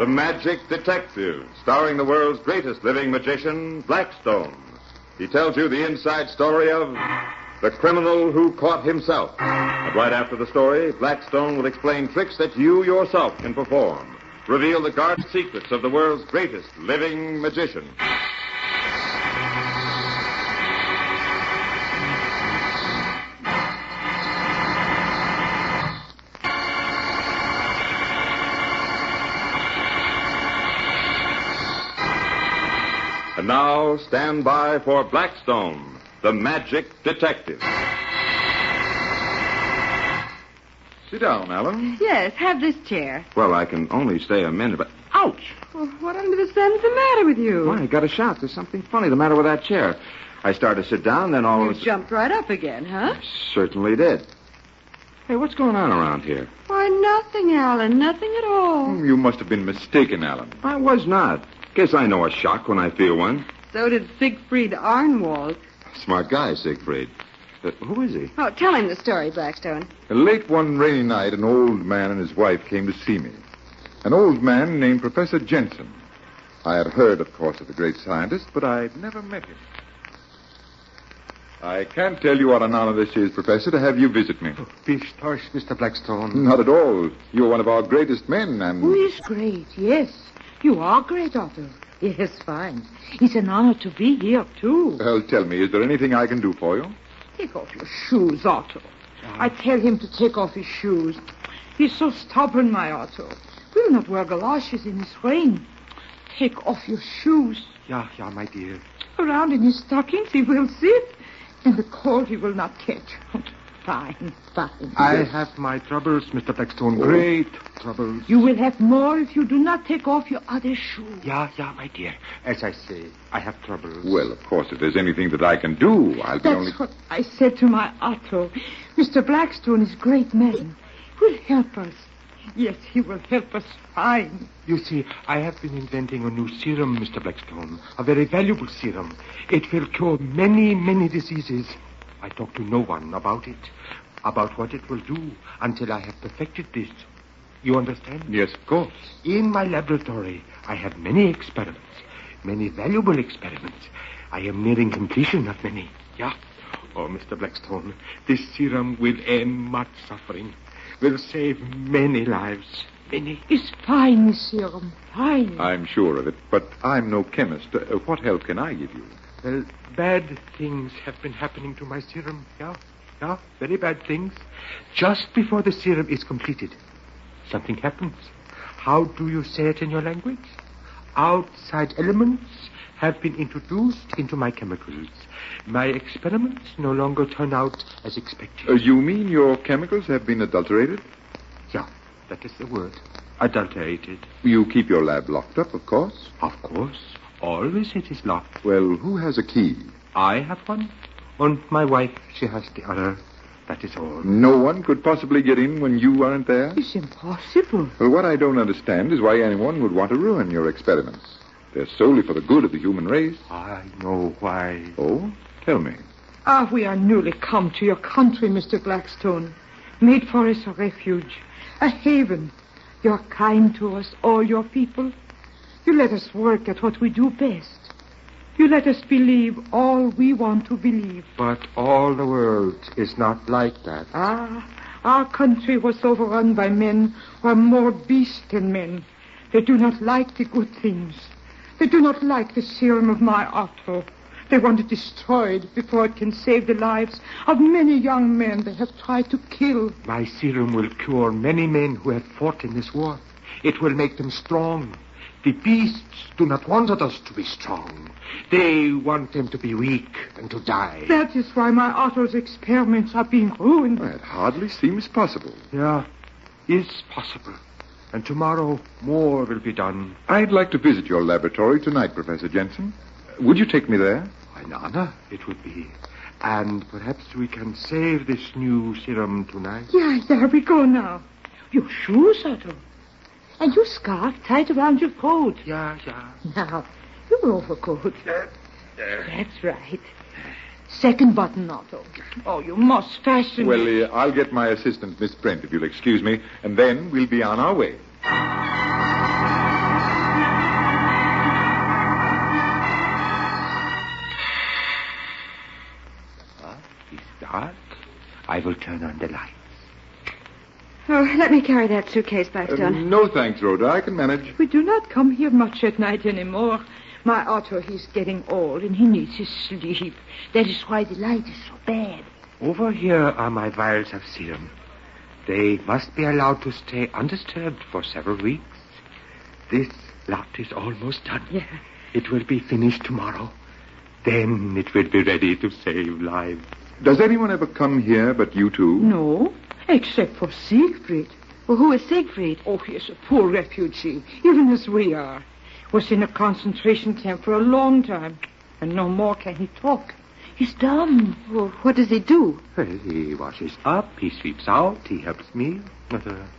The Magic Detective, starring the world's greatest living magician, Blackstone. He tells you the inside story of the criminal who caught himself. And right after the story, Blackstone will explain tricks that you yourself can perform. Reveal the guarded secrets of the world's greatest living magician. And now, stand by for Blackstone, the Magic Detective. Sit down, Alan. Yes, have this chair. Well, I can only stay a minute, but... Ouch! Well, what under the sun's the matter with you? Why, I got a shot. There's something funny the matter with that chair. I started to sit down, then all of a sudden... jumped right up again, huh? I certainly did. Hey, what's going on around here? Why, nothing, Alan. Nothing at all. You must have been mistaken, Alan. I was not. Guess I know a shock when I feel one. So did Siegfried Arnwald. Smart guy, Siegfried. Who is he? Oh, tell him the story, Blackstone. Late one rainy night, an old man and his wife came to see me. An old man named Professor Jensen. I had heard, of course, of the great scientist, but I'd never met him. I can't tell you what an honor this is, Professor, to have you visit me. Pish tosh, Mr. Blackstone. Not at all. You're one of our greatest men, and... Who is great, yes. You are great, Otto. Yes, fine. It's an honor to be here, too. Well, tell me, is there anything I can do for you? Take off your shoes, Otto. I tell him to take off his shoes. He's so stubborn, my Otto. We'll not wear galoshes in this rain. Take off your shoes. Yeah, my dear. Around in his stockings he will sit. And the cold he will not catch. Fine. I have my troubles, Mr. Blackstone. Great troubles. You will have more if you do not take off your other shoe. Yeah, my dear. As I say, I have troubles. Well, of course, if there's anything that I can do, I'll be That's only... what I said to my Otto. Mr. Blackstone is a great man. He will help us. Yes, he will help us fine. You see, I have been inventing a new serum, Mr. Blackstone. A very valuable serum. It will cure many, many diseases. I talk to no one about it, about what it will do, until I have perfected this. You understand? Yes, of course. In my laboratory, I have many experiments, many valuable experiments. I am nearing completion of many. Yeah. Oh, Mr. Blackstone, this serum will end much suffering, will save many lives. Many. It's fine, this serum. Fine. I'm sure of it, but I'm no chemist. What help can I give you? Well, bad things have been happening to my serum. Yeah, very bad things. Just before the serum is completed, something happens. How do you say it in your language? Outside elements have been introduced into my chemicals. My experiments no longer turn out as expected. You mean your chemicals have been adulterated? Yeah, that is the word. Adulterated. You keep your lab locked up, of course. Of course. Always it is locked. Well, who has a key? I have one, and my wife, she has the other. That is all. No one could possibly get in when you aren't there? It's impossible. Well, what I don't understand is why anyone would want to ruin your experiments. They're solely for the good of the human race. I know why. Oh? Tell me. We are newly come to your country, Mr. Blackstone. Made for us a refuge, a haven. You're kind to us, all your people. You let us work at what we do best. You let us believe all we want to believe. But all the world is not like that. Our country was overrun by men who are more beasts than men. They do not like the good things. They do not like the serum of my Otto. They want it destroyed before it can save the lives of many young men they have tried to kill. My serum will cure many men who have fought in this war. It will make them strong. The beasts do not want us to be strong. They want them to be weak and to die. That is why my Otto's experiments are being ruined. That hardly seems possible. Yeah, is possible. And tomorrow, more will be done. I'd like to visit your laboratory tonight, Professor Jensen. Would you take me there? An honor it would be. And perhaps we can save this new serum tonight. Yeah, we go now. Your shoes, Otto. And your scarf tied around your coat. Yeah. Now, your overcoat. That's right. Second button, Otto. Oh, you must fasten Well, it. I'll get my assistant, Miss Brent, if you'll excuse me, and then we'll be on our way. will turn on the lights. Oh, let me carry that suitcase, Blackstone. No thanks, Rhoda. I can manage. We do not come here much at night anymore. My Otto, he's getting old and he needs his sleep. That is why the light is so bad. Over here are my vials of serum. They must be allowed to stay undisturbed for several weeks. This lot is almost done. Yeah. It will be finished tomorrow. Then it will be ready to save lives. Does anyone ever come here but you two? No, except for Siegfried. Well, who is Siegfried? Oh, he is a poor refugee, even as we are. Was in a concentration camp for a long time, and no more can he talk. He's dumb. Well, what does he do? Well, he washes up, he sweeps out, he helps me.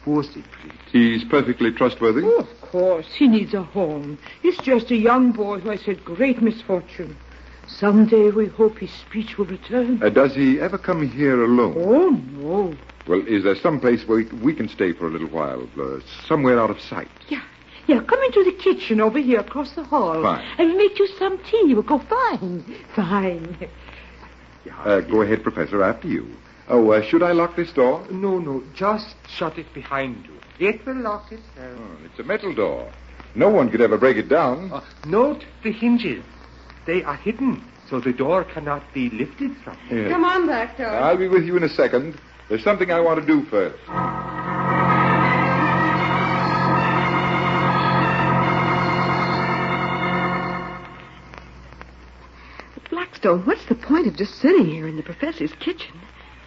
Poor Siegfried. He's perfectly trustworthy? Oh, of course, he needs a home. He's just a young boy who has had great misfortune. Someday we hope his speech will return. Does he ever come here alone? Oh, no. Well, is there some place where we can stay for a little while? Somewhere out of sight? Yeah, come into the kitchen over here across the hall. Fine. I'll make you some tea. It will go fine. Fine. Go ahead, Professor, after you. Oh, should I lock this door? No, just shut it behind you. It will lock itself. Oh, it's a metal door. No one could ever break it down. Note the hinges. They are hidden, so the door cannot be lifted from them. Yes. Come on, Blackstone. I'll be with you in a second. There's something I want to do first. Blackstone, what's the point of just sitting here in the professor's kitchen?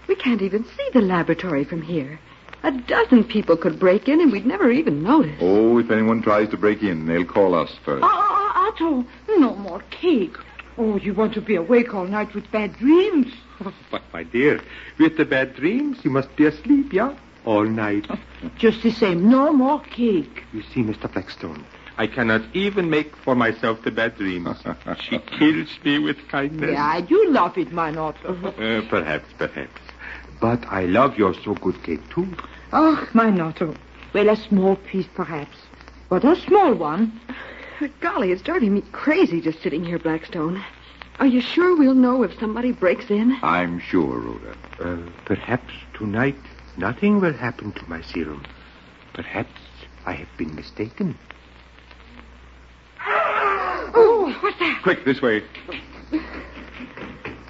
We can't even see the laboratory from here. A dozen people could break in and we'd never even notice. Oh, if anyone tries to break in, they'll call us first. Otto, no more cake. Oh, you want to be awake all night with bad dreams? But, my dear, with the bad dreams, you must be asleep, yeah? All night. Just the same, no more cake. You see, Mr. Blackstone, I cannot even make for myself the bad dreams. She kills me with kindness. Yeah, you love it, my Otto. Perhaps. But I love your so good cake, too. Oh, my Otto. Well, a small piece, perhaps. But a small one. Golly, it's driving me crazy just sitting here, Blackstone. Are you sure we'll know if somebody breaks in? I'm sure, Rhoda. Perhaps tonight nothing will happen to my serum. Perhaps I have been mistaken. Oh, what's that? Quick, this way.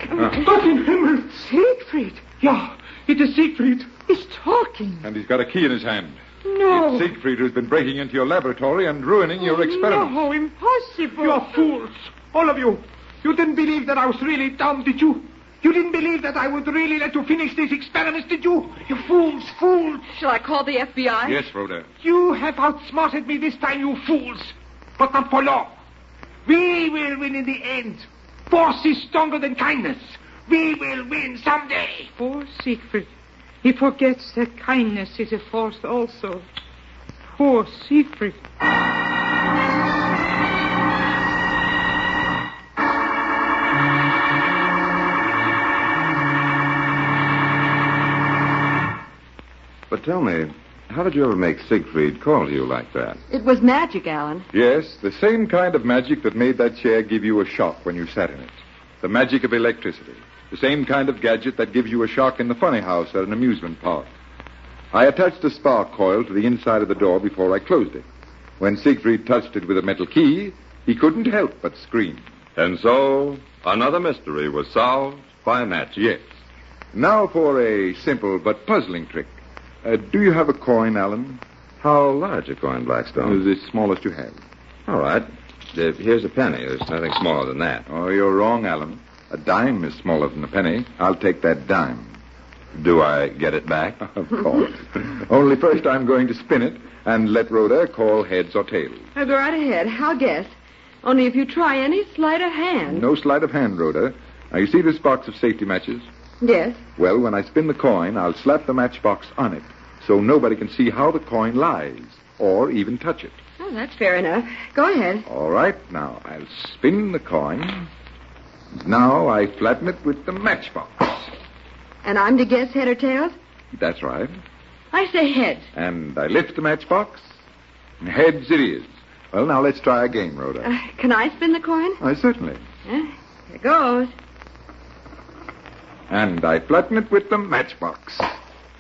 Gott in Himmel! Siegfried. Ja, it is Siegfried. He's talking. And he's got a key in his hand. No. It's Siegfried who's been breaking into your laboratory and ruining your experiments. No, impossible. You are fools, all of you. You didn't believe that I was really dumb, did you? You didn't believe that I would really let you finish these experiments, did you? You fools. Shall I call the FBI? Yes, Rhoda. You have outsmarted me this time, you fools. But not for long. We will win in the end. Force is stronger than kindness. We will win someday. Poor Siegfried. He forgets that kindness is a force also. Poor Siegfried. But tell me, how did you ever make Siegfried call to you like that? It was magic, Alan. Yes, the same kind of magic that made that chair give you a shock when you sat in it. The magic of electricity. The same kind of gadget that gives you a shock in the funny house at an amusement park. I attached a spark coil to the inside of the door before I closed it. When Siegfried touched it with a metal key, he couldn't help but scream. And so, another mystery was solved by magic. Yes. Now for a simple but puzzling trick. Do you have a coin, Alan? How large a coin, Blackstone? The smallest you have. All right. Here's a penny. There's nothing smaller than that. Oh, you're wrong, Alan. A dime is smaller than a penny. I'll take that dime. Do I get it back? Of course. Only first I'm going to spin it and let Rhoda call heads or tails. Go right ahead. I'll guess. Only if you try any sleight of hand. No sleight of hand, Rhoda. Now, you see this box of safety matches? Yes. Well, when I spin the coin, I'll slap the matchbox on it so nobody can see how the coin lies or even touch it. Oh, that's fair enough. Go ahead. All right. Now, I'll spin the coin. Now I flatten it with the matchbox. And I'm to guess head or tails? That's right. I say heads. And I lift the matchbox. And heads it is. Well, now let's try again, Rhoda. Can I spin the coin? Certainly. Here goes. And I flatten it with the matchbox.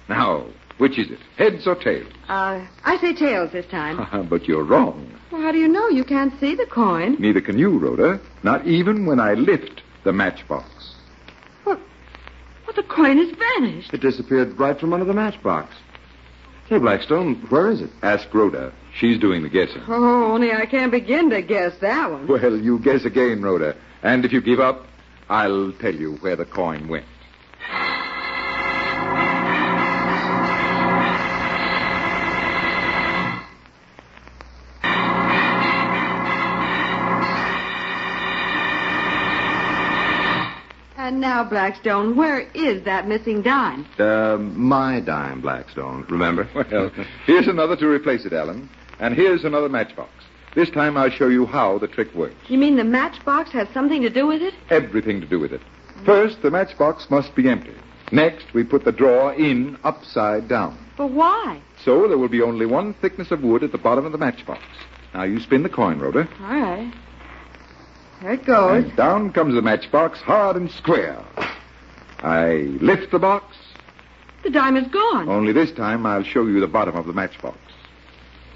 Now, which is it? Heads or tails? I say tails this time. But you're wrong. Well, how do you know? You can't see the coin. Neither can you, Rhoda. Not even when I lift the matchbox. Well, the coin has vanished. It disappeared right from under the matchbox. Say, Blackstone, where is it? Ask Rhoda. She's doing the guessing. Oh, only I can't begin to guess that one. Well, you guess again, Rhoda. And if you give up, I'll tell you where the coin went. And now, Blackstone, where is that missing dime? My dime, Blackstone. Remember? Well, here's another to replace it, Alan. And here's another matchbox. This time I'll show you how the trick works. You mean the matchbox has something to do with it? Everything to do with it. First, the matchbox must be empty. Next, we put the drawer in upside down. But why? So there will be only one thickness of wood at the bottom of the matchbox. Now you spin the coin, Rhoda. All right. There it goes. And down comes the matchbox, hard and square. I lift the box. The dime is gone. Only this time I'll show you the bottom of the matchbox.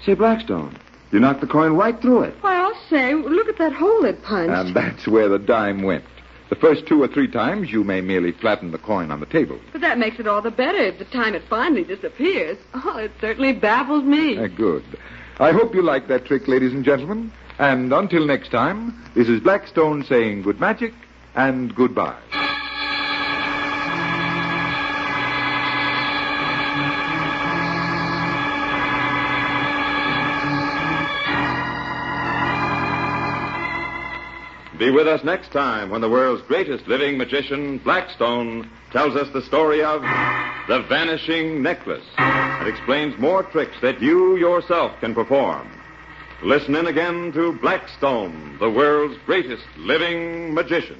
Say, Blackstone, you knocked the coin right through it. Why, I'll say, look at that hole it punched. And that's where the dime went. The first 2 or 3 times, you may merely flatten the coin on the table. But that makes it all the better if the time it finally disappears. Oh, it certainly baffles me. Good. I hope you like that trick, ladies and gentlemen. And until next time, this is Blackstone saying good magic and goodbye. Be with us next time when the world's greatest living magician, Blackstone, tells us the story of the vanishing necklace and explains more tricks that you yourself can perform. Listen in again to Blackstone, the world's greatest living magician.